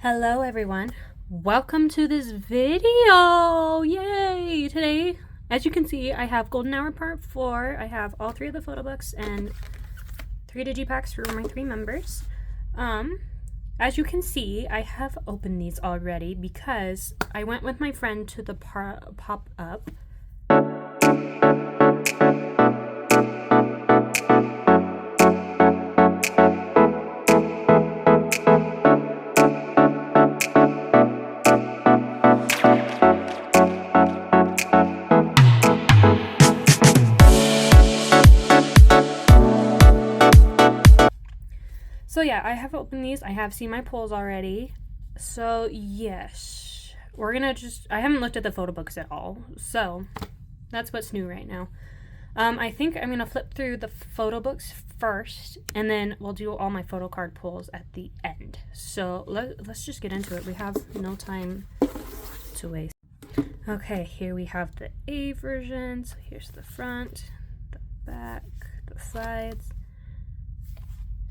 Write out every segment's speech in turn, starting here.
Hello everyone, welcome to this video. Yay! Today, as you can see, I have Golden Hour Part 4. I have all 3 of the photo books and 3 digipacks for my 3 members. As you can see, I have opened these already because I went with my friend to the pop-up. So yeah, I have opened these. I have seen my pulls already. So yes, we're gonna I haven't looked at the photo books at all. So that's what's new right now. I think I'm gonna flip through the photo books first, and then we'll do all my photo card pulls at the end. So let's just get into it. We have no time to waste. Okay, here we have the A version. So here's the front, the back, the sides.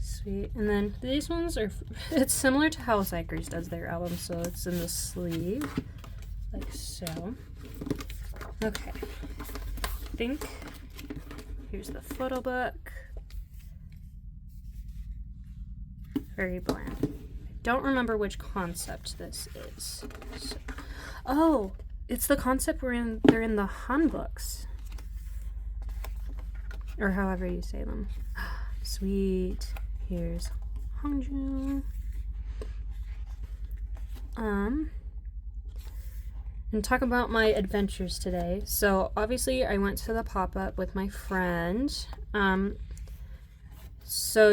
Sweet. And then these ones are, it's similar to how Psychers does their album, so it's in the sleeve, like so. Okay. I think, here's the photo book. Very bland. I don't remember which concept this is. So, oh, it's the concept they're in the Han books. Or however you say them. Sweet. Here's Hongju. And talk about my adventures today. So obviously I went to the pop-up with my friend. So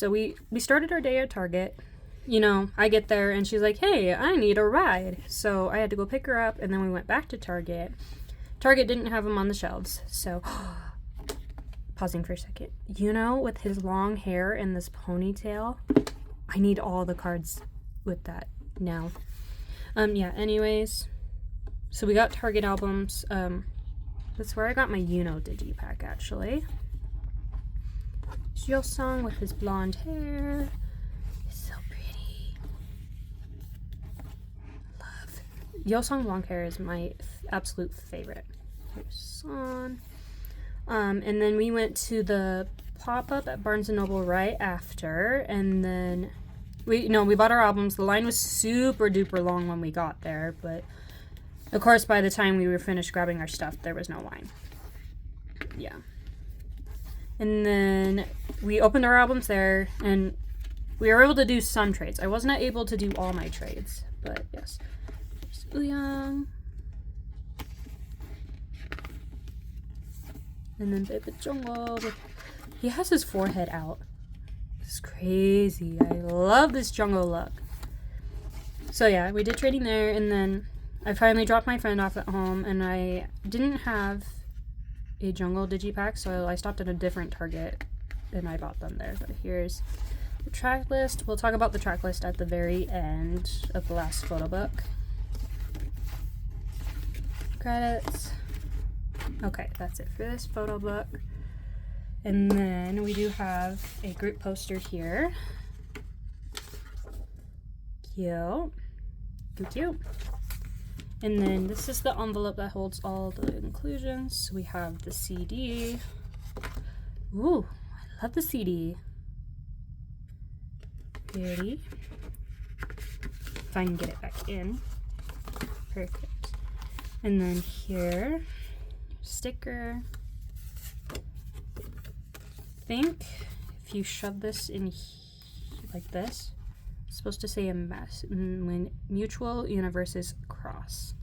we started our day at Target. You know, I get there and she's like, hey, I need a ride. So I had to go pick her up, and then we went back to Target. Target didn't have them on the shelves, so pausing for a second. You know, with his long hair and this ponytail, I need all the cards with that now. Yeah, anyways. So we got Target albums. That's where I got my digipack, actually. Song with his blonde hair. He's so pretty. Love. Song long hair is my absolute favorite. Here's Son. And then we went to the pop-up at Barnes & Noble right after, and then we bought our albums. The line was super duper long when we got there, but of course by the time we were finished grabbing our stuff, there was no line. Yeah. And then we opened our albums there, and we were able to do some trades. I wasn't able to do all my trades, but yes. There's Ouyang. And then Baby Jungwoo, he has his forehead out. It's crazy. I love this Jungwoo look. So yeah, we did trading there, and then I finally dropped my friend off at home, and I didn't have a Jungwoo digipack, so I stopped at a different Target, and I bought them there. But here's the track list. We'll talk about the track list at the very end of the last photo book. Credits. Okay, that's it for this photo book. And then we do have a group poster here. Cute. Cute. And then this is the envelope that holds all the inclusions. We have the CD. Ooh, I love the CD. Pretty. If I can get it back in. Perfect. And then here, sticker. I think if you shove this in like this, it's supposed to say a mess. When mutual universes cross.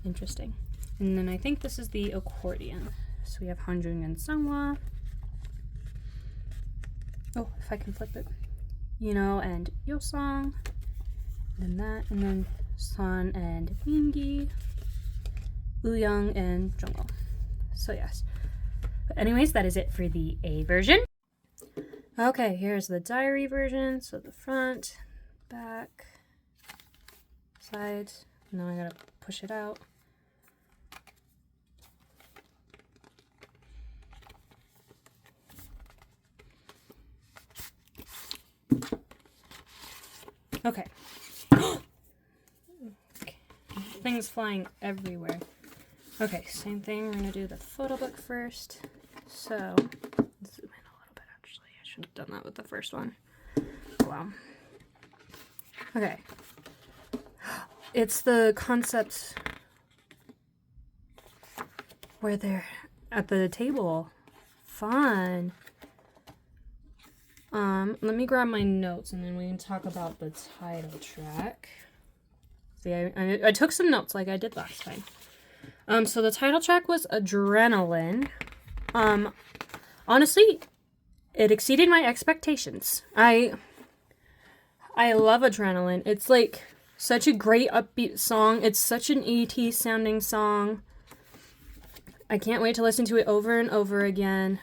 Interesting. And then I think this is the accordion. So we have Hanjung and Sangwa. Oh, if I can flip it. And Yosong. Then that, and then Son and Mingi. Ouyang and Jungwoo. So yes. But anyways, that is it for the A version. Okay, here's the diary version. So the front, back, sides. Now I gotta push it out. Okay, Things flying everywhere. Okay, same thing. We're gonna do the photo book first. So, let's zoom in a little bit actually. I should have done that with the first one. Wow. Okay. It's the concept where they're at the table. Fun. Let me grab my notes and then we can talk about the title track. See, I took some notes like I did last time. So the title track was Adrenaline. Honestly, it exceeded my expectations. I love Adrenaline. It's like such a great upbeat song. It's such an ateez sounding song. I can't wait to listen to it over and over again.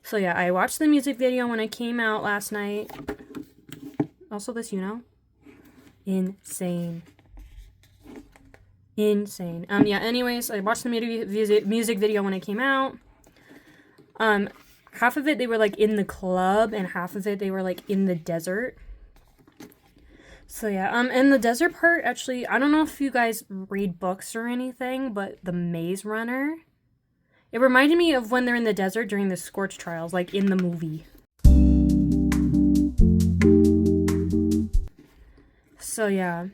So yeah, I watched the music video when it came out last night. Also this, insane. Insane. Yeah, anyways, I watched the music video when it came out. Half of it they were like in the club and half of it they were like in the desert. So yeah, and the desert part, actually, I don't know if you guys read books or anything, but the Maze Runner, it reminded me of when they're in the desert during the Scorch Trials, like in the movie. So yeah,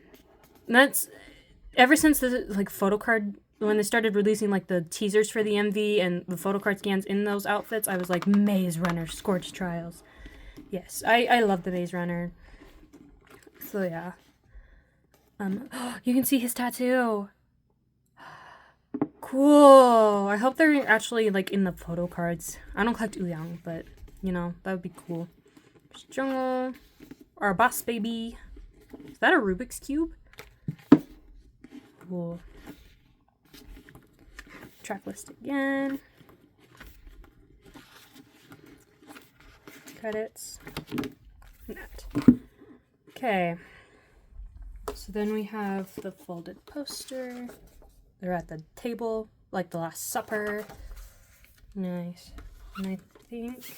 that's, ever since the like photo card, when they started releasing like the teasers for the MV and the photo card scans in those outfits, I was like, Maze Runner, Scorch Trials. Yes, I love the Maze Runner. So yeah, you can see his tattoo. Cool. I hope they're actually like in the photo cards. I don't collect Ouyang, but that would be cool. There's Jungle, our boss baby. Is that a Rubik's Cube? Cool. Track list again. Credits. That. Okay. So then we have the folded poster. They're at the table, like the Last Supper. Nice. And I think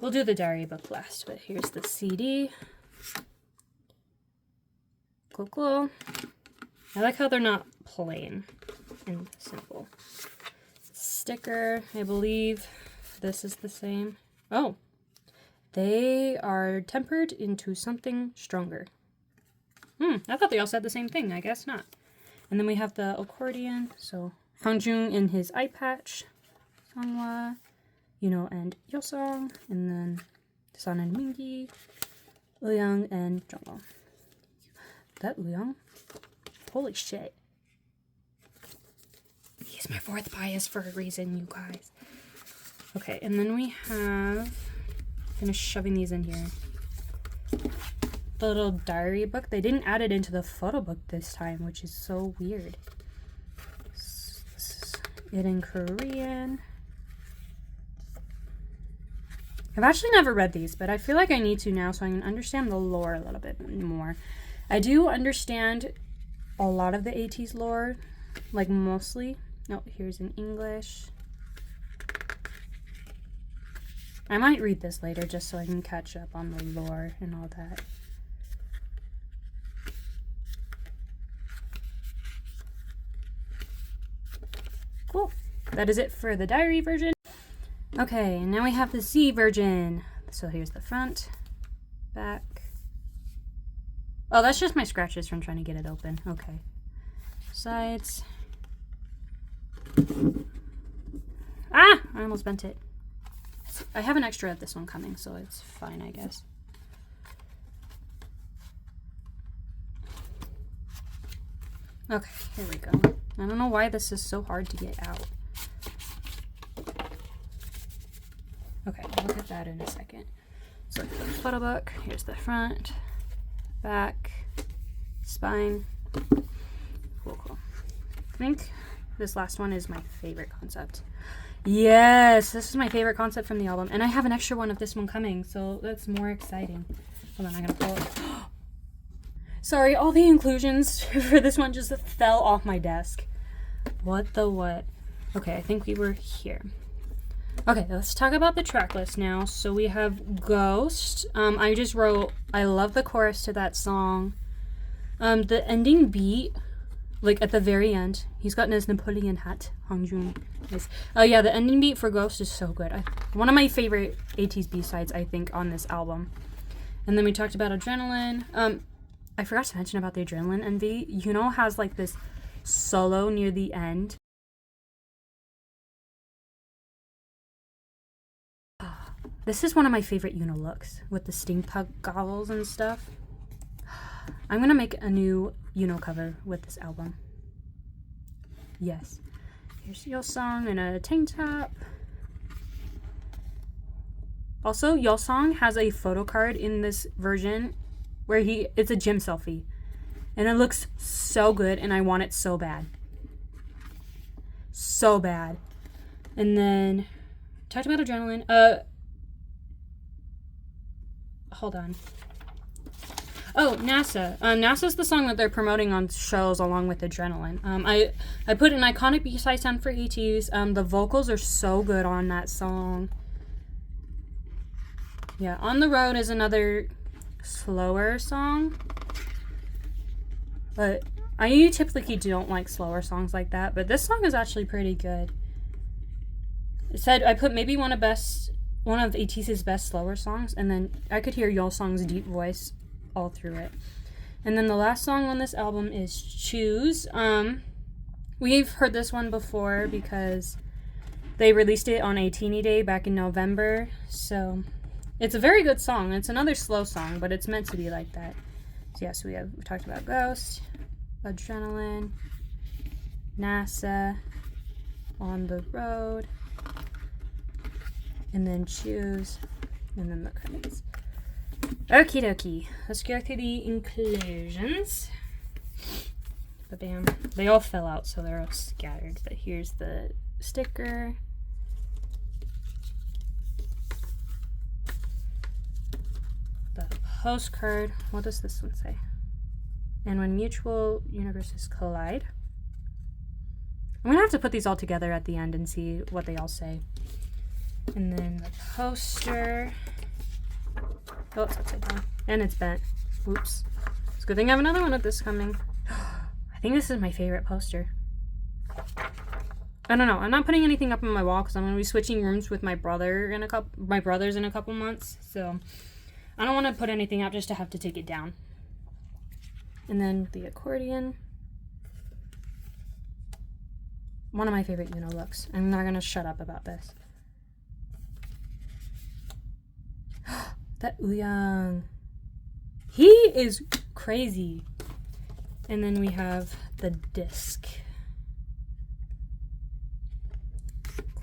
we'll do the diary book last, but here's the CD. Cool. I like how they're not plain and simple. Sticker, I believe this is the same. Oh, they are tempered into something stronger. I thought they all said the same thing. I guess not. And then we have the accordion. So Hangjun in his eye patch, Songhwa, and Yosong, and then San and Mingi, Ouyang, and Jongwon. That Ouyang? Holy shit. He's my fourth bias for a reason, you guys. Okay, and then we have, finish shoving these in here. The little diary book. They didn't add it into the photo book this time, which is so weird. This is it in Korean. I've actually never read these, but I feel like I need to now so I can understand the lore a little bit more. I do understand a lot of the ateez lore, like mostly. Oh, here's in English. I might read this later just so I can catch up on the lore and all that. Cool. That is it for the diary version. Okay, and now we have the Z version. So here's the front, back. Oh, that's just my scratches from trying to get it open. Okay. Sides. Ah! I almost bent it. I have an extra of this one coming, so it's fine, I guess. Okay, here we go. I don't know why this is so hard to get out. Okay, we'll look at that in a second. So the photo book, here's the front, back, spine. Cool. I think this last one is my favorite concept. Yes, this is my favorite concept from the album. And I have an extra one of this one coming, so that's more exciting. Hold on, I'm gonna pull it. Sorry, all the inclusions for this one just fell off my desk. What the what? Okay, I think we were here. Okay, let's talk about the track list now. So we have Ghost. I just wrote, I love the chorus to that song. The ending beat, like at the very end, he's got his Napoleon hat. Hangjun. Nice. Oh yeah, the ending beat for Ghost is so good. One of my favorite ateez B-sides, I think, on this album. And then we talked about Adrenaline. I forgot to mention about the Adrenaline envy. Yuno has like this solo near the end. This is one of my favorite Yuno looks with the steampunk goggles and stuff. I'm gonna make a new Yuno cover with this album. Yes. Here's Yeolsong in a tank top. Also, Yeolsong has a photo card in this version where it's a gym selfie. And it looks so good and I want it so bad. So bad. And then talked about Adrenaline. Hold on. Oh, NASA. NASA's the song that they're promoting on shows along with Adrenaline. I put an iconic B-side sound for ateez. The vocals are so good on that song. Yeah, On the Road is another slower song. But I typically don't like slower songs like that. But this song is actually pretty good. It said I put maybe one of ateez's best slower songs. And then I could hear Yeolsong's deep voice all through it. And then the last song on this album is Choose. We've heard this one before because they released it on a Teeny Day back in November. So it's a very good song. It's another slow song, but it's meant to be like that. So yes, we talked about Ghost, Adrenaline, NASA, On the Road, and then Choose, and then the credits. Okie dokie. Let's go through the inclusions. Ba-bam. They all fell out, so they're all scattered. But here's the sticker. The postcard. What does this one say? And when mutual universes collide. I'm going to have to put these all together at the end and see what they all say. And then the poster. Oh, it's upside down. And it's bent. Oops. It's a good thing I have another one of this coming. I think this is my favorite poster. I don't know. I'm not putting anything up on my wall because I'm going to be switching rooms with my brothers in a couple months. So I don't want to put anything up just to have to take it down. And then the accordion. One of my favorite Yuno looks. I'm not going to shut up about this. That Uyang. He is crazy. And then we have the disc.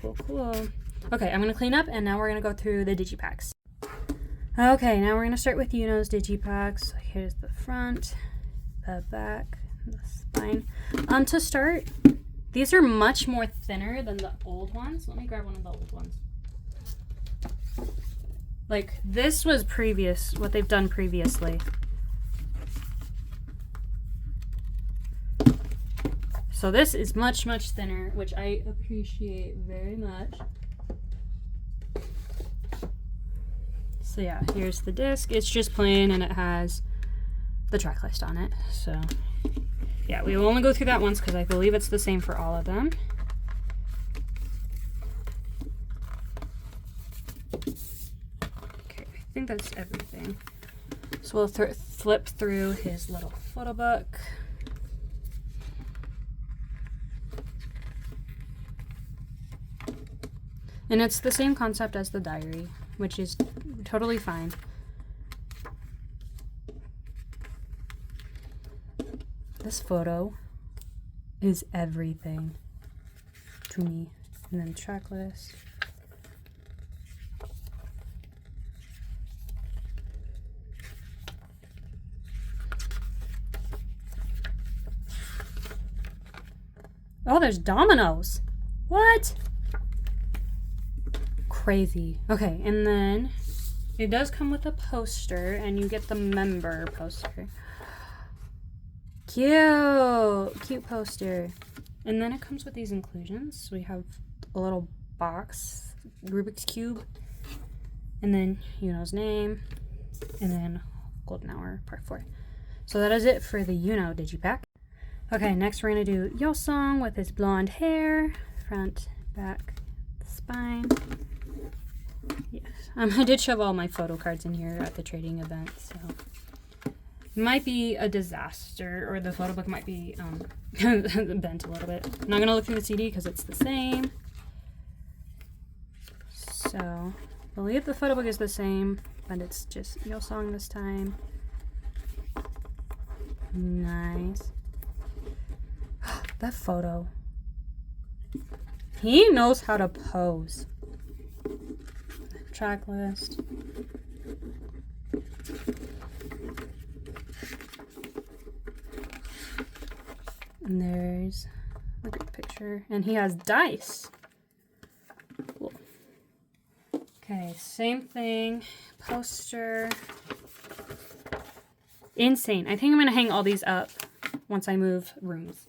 Cool, cool. Okay, I'm going to clean up and now we're going to go through the digipacks. Okay, now we're going to start with Yuno's digipacks. So here's the front, the back, the spine. To start, these are much more thinner than the old ones. Let me grab one of the old ones. Like, this was what they've done previously. So this is much, much thinner, which I appreciate very much. So yeah, here's the disc. It's just plain and it has the track list on it. So yeah, we will only go through that once because I believe it's the same for all of them. I think that's everything. So we'll flip through his little photo book. And it's the same concept as the diary, which is totally fine. This photo is everything to me. And then track list. Oh, there's dominoes. What? Crazy. Okay, and then it does come with a poster, and you get the member poster. Cute. Cute poster. And then it comes with these inclusions. We have a little box Rubik's Cube, and then Yuno's name, and then Golden Hour Part 4. So that is it for the Yuno digipack. Okay, next we're going to do Yeosang with his blonde hair, front, back, spine. Yes, I did shove all my photo cards in here at the trading event, so it might be a disaster, or the photo book might be bent a little bit. I'm not going to look through the CD because it's the same. So, I believe the photo book is the same, but it's just Yeosang this time. Nice. That photo. He knows how to pose. Track list. And there's, look at the picture. And he has dice. Cool. Okay, same thing. Poster. Insane. I think I'm going to hang all these up once I move rooms.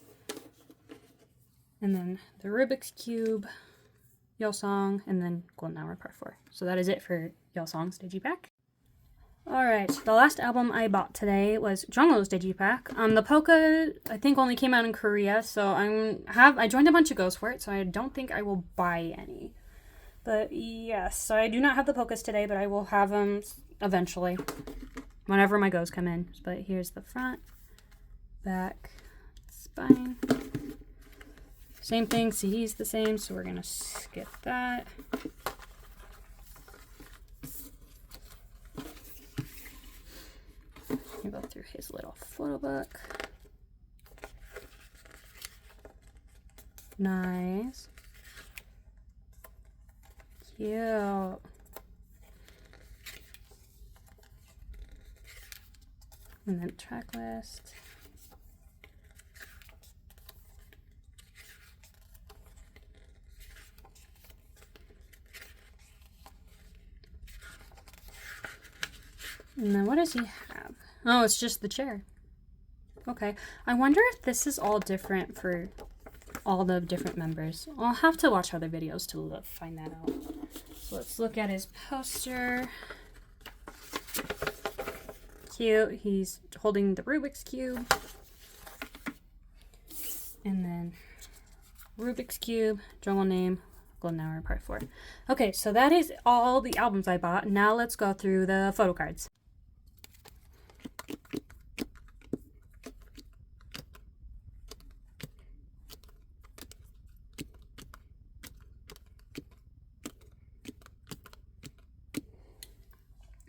And then the Rubik's Cube, Yeosang, and then Golden Hour Part 4. So that is it for Yeosang's digipack. Alright, the last album I bought today was Jungkook's digipack. The Polka, I think, only came out in Korea, so I joined a bunch of goes for it, so I don't think I will buy any. But yes, so I do not have the Polkas today, but I will have them eventually, whenever my goes come in. But here's the front, back, spine. Same thing, CD's the same, so we're going to skip that. We'll go through his little photo book. Nice. Cute. And then track list. And then what does he have? Oh, it's just the chair. Okay. I wonder if this is all different for all the different members. I'll have to watch other videos to find that out. So let's look at his poster. Cute. He's holding the Rubik's Cube. And then Rubik's Cube, jungle name, Golden Hour Part 4. Okay, so that is all the albums I bought. Now let's go through the photo cards.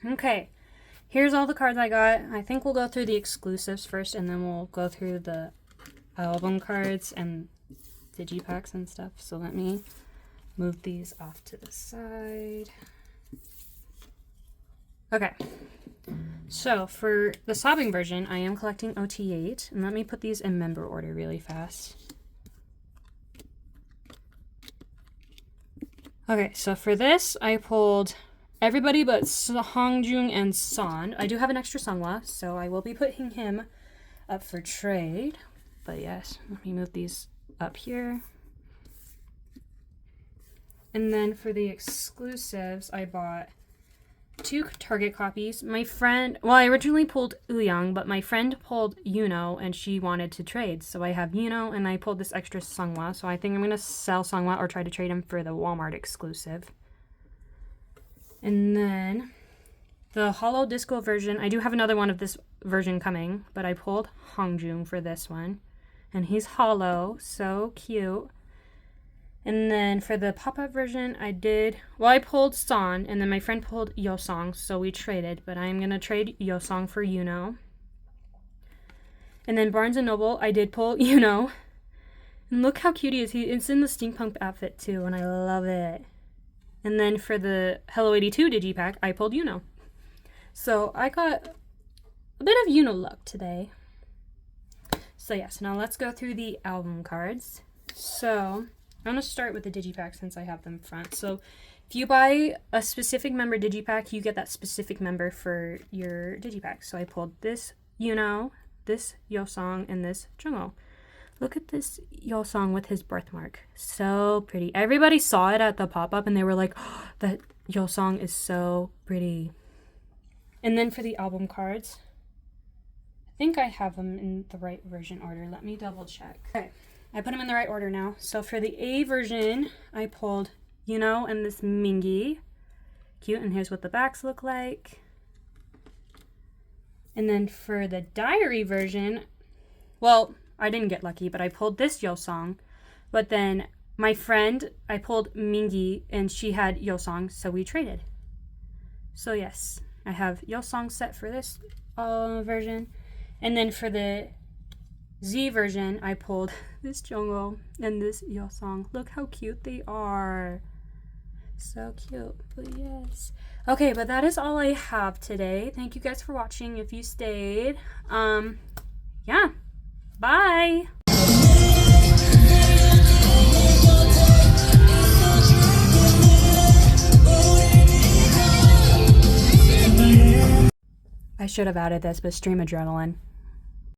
Okay, here's all the cards I got. I think we'll go through the exclusives first, and then we'll go through the album cards and digipacks and stuff. So let me move these off to the side. Okay, so for the sobbing version, I am collecting OT8, and let me put these in member order really fast. Okay, so for this, I pulled everybody but Hongjung and Son. I do have an extra Sungwa, so I will be putting him up for trade. But yes, let me move these up here. And then for the exclusives, I bought 2 Target copies. My friend, well, I originally pulled Uyang, but my friend pulled Yuno, and she wanted to trade. So I have Yuno, and I pulled this extra Sungwa. So I think I'm going to sell Sungwa or try to trade him for the Walmart exclusive. And then the Hollow Disco version, I do have another one of this version coming, but I pulled Hongjung for this one. And he's hollow, so cute. And then for the pop-up version, I pulled Son, and then my friend pulled Yeosang, so we traded, but I'm going to trade Yeosang for Yuno. And then Barnes & Noble, I did pull Yuno. And look how cute he is. It's in the steampunk outfit, too, and I love it. And then for the Hello 82 digipack, I pulled Yuno. So I got a bit of Yuno luck today. So yes, now let's go through the album cards. So I'm going to start with the digipack since I have them front. So if you buy a specific member digipack, you get that specific member for your digipack. So I pulled this Yuno, this Yeosang, and this Jungkook. Look at this Yeosang with his birthmark. So pretty. Everybody saw it at the pop-up and they were like, oh, that Yeosang is so pretty. And then for the album cards, I think I have them in the right version order. Let me double check. Okay, I put them in the right order now. So for the A version, I pulled Yuno and this Mingi. Cute, and here's what the backs look like. And then for the diary version, well, I didn't get lucky, but I pulled this Yeosang. But then my friend, I pulled Mingi, and she had Yeosang, so we traded. So yes, I have Yeosang set for this version. And then for the Z version, I pulled this Jongho and this Yeosang. Look how cute they are. So cute, but yes. Okay, but that is all I have today. Thank you guys for watching if you stayed. Yeah. Bye. I should have added this, but stream adrenaline.